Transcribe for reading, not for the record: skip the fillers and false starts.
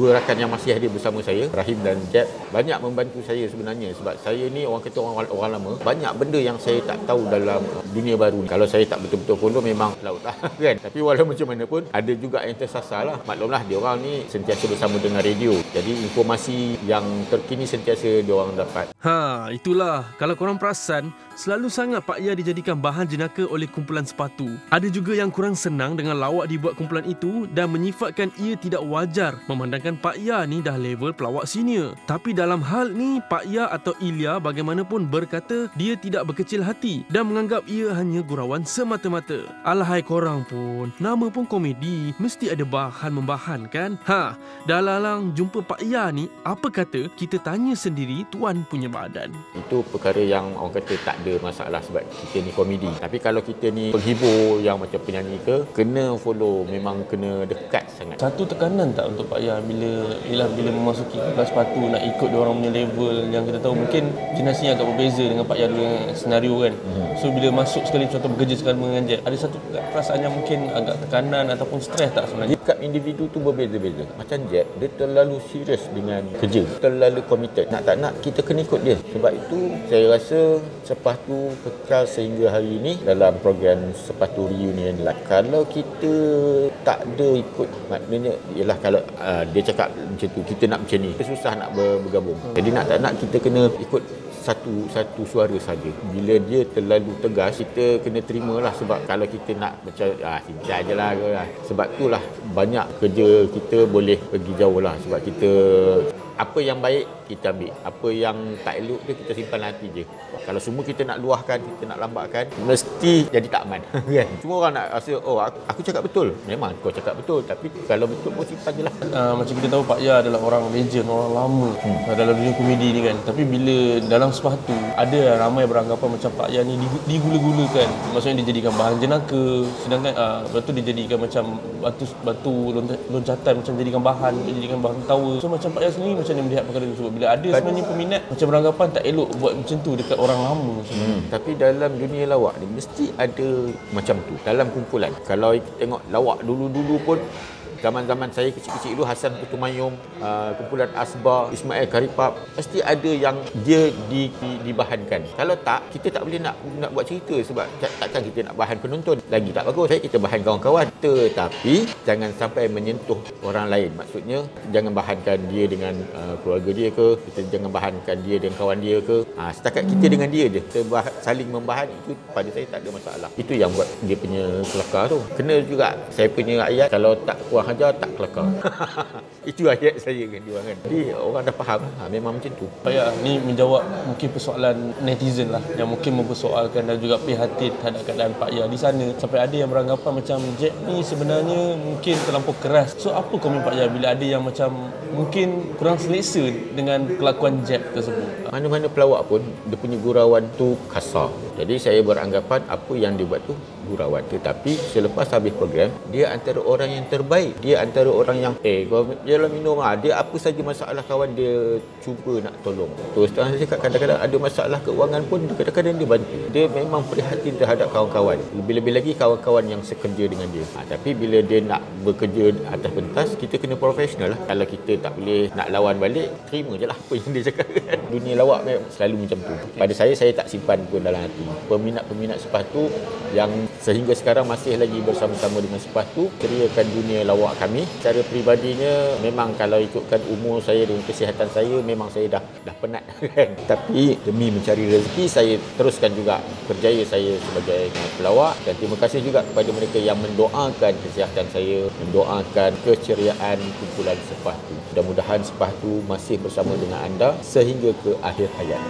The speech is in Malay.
dua rakan yang masih ada bersama saya, Rahim dan Jeb, banyak membantu saya sebenarnya. Sebab saya ni orang kata orang lama, banyak benda yang saya tak tahu dalam dunia baru ni. Kalau saya tak betul-betul follow, memang laut lah kan. Tapi walau macam mana pun, ada juga yang tersasar lah. Maklumlah, dia orang ni sentiasa bersama dengan radio. Jadi informasi yang terkini sentiasa dia orang dapat. Itulah. Kalau korang perasan, selalu sangat Pak Ya dijadikan bahan jenaka oleh kumpulan sepatu. Ada juga yang kurang senang dengan lawak dibuat kumpulan itu dan menyifatkan ia tidak wajar memandangkan Pak Ya ni dah level pelawak senior. Tapi dalam hal ni, Pak Ya atau Ilya bagaimanapun berkata dia tidak berkecil hati dan menganggap ia hanya gurauan semata-mata. Alahai korang pun, nama pun komedi, mesti ada bahan-membahan kan? Dah lalang jumpa Pak Ya ni, apa kata kita tanya sendiri tuan punya badan. Itu perkara yang orang kata tak ada masalah sebab kita ni komedi. Tapi kalau kita ni penghibur yang macam penyanyi ke, kena follow, memang kena dekat sangat. Satu tekanan tak untuk Pak Ya bila memasuki kelas sepatu nak ikut dia orang punya level yang kita tahu mungkin generasi agak berbeza dengan Pak Ya dulu yang senario kan. So bila masuk sekali contoh bekerja sekali dengan Jet, ada satu perasaan yang mungkin agak tekanan ataupun stres tak sebenarnya? Sikap individu tu berbeza-beza. Macam Jet, dia terlalu serius dengan kerja, terlalu committed. Nak tak nak kita kena ikut dia. Sebab itu saya rasa sepatu kekal sehingga hari ini dalam program sepatu reunion live. Kalau kita tak ada ikut, maknanya ialah kalau dia cakap macam tu, kita nak macam ni, susah nak bergabung. Jadi nak tak nak kita kena ikut satu suara saja. Bila dia terlalu tegas, kita kena terimalah. Sebab kalau kita nak macam cincang je lah. Sebab itulah banyak kerja kita boleh pergi jauh lah. Sebab kita apa yang baik kita ambil, apa yang tak elok tu kita simpan hati je. Kalau semua kita nak luahkan, kita nak lambatkan, mesti jadi tak aman kan? Semua orang nak rasa aku cakap betul. Memang kau cakap betul, tapi kalau betul pun simpan je lah. Macam kita tahu Pak Ya adalah orang legend, orang lama dalam dunia komedi ni kan. Tapi bila dalam sepatu, ada ramai beranggapan macam Pak Ya ni digula-gulakan. Maksudnya dijadikan bahan jenaka, sedangkan lepas tu dijadikan macam batu loncatan, macam dijadikan bahan ketawa. So macam Pak Ya sendiri macam dia melihat perkara tersebut. Bila ada sebenarnya peminat macam beranggapan tak elok buat macam tu dekat orang lama. Tapi dalam dunia lawak ni mesti ada macam tu dalam kumpulan. Kalau tengok lawak dulu-dulu pun, zaman-zaman saya kecil-kecil dulu, Hasan Putumayum, kumpulan Asbar, Ismail Karipap, pasti ada yang dia dibahankan. Kalau tak, kita tak boleh nak buat cerita sebab takkan kita nak bahan penonton. Lagi tak bagus. Kita bahan kawan-kawan. Tetapi jangan sampai menyentuh orang lain. Maksudnya jangan bahankan dia dengan keluarga dia ke, kita jangan bahankan dia dengan kawan dia ke. Setakat kita dengan dia je. Kita saling membahan, itu pada saya tak ada masalah. Itu yang buat dia punya kelakar tu. Kena juga saya punya ayat, kalau tak kurang ajar tak kelakar. Itu ayat saya kan dia kan. Jadi orang dah faham memang macam tu. Pak Ya ni menjawab mungkin persoalan netizen lah yang mungkin mempersoalkan dan juga prihatin terhadap keadaan Pak Ya di sana. Sampai ada yang beranggapan macam Jack ni sebenarnya mungkin terlampau keras. So apa komen Pak Ya bila ada yang macam mungkin kurang selesa dengan kelakuan Jack tersebut? Mana-mana pelawak pun dia punya gurauan tu kasar. Jadi saya beranggapan apa yang dia buat tu gurauan. Tetapi selepas habis program, dia antara orang yang terbaik. Dia antara orang yang kau jalan minum dia apa saja masalah kawan dia cuba nak tolong. Terus terang saya cakap, kadang-kadang ada masalah keuangan pun kadang-kadang dia bantu. Dia memang prihatin terhadap kawan-kawan. Lebih-lebih lagi kawan-kawan yang sekerja dengan dia. Tapi bila dia nak bekerja atas pentas, kita kena profesional lah. Kalau kita tak boleh nak lawan balik, terima je lah apa yang dia cakap kan. Dunia lawak selalu macam tu. Pada saya tak simpan pun dalam hati. Peminat-peminat sepatu yang sehingga sekarang masih lagi bersama-sama dengan sepatu, ceriakan dunia lawak kami. Secara peribadinya, memang kalau ikutkan umur saya dengan kesihatan saya, memang saya dah penat kan. Tapi demi mencari rezeki, saya teruskan juga kerjaya saya sebagai pelawak. Dan terima kasih juga kepada mereka yang mendoakan kesihatan saya, mendoakan keceriaan kumpulan sepatu. Mudah-mudahan sepatu masih bersama dengan anda sehingga ke akhir hayat.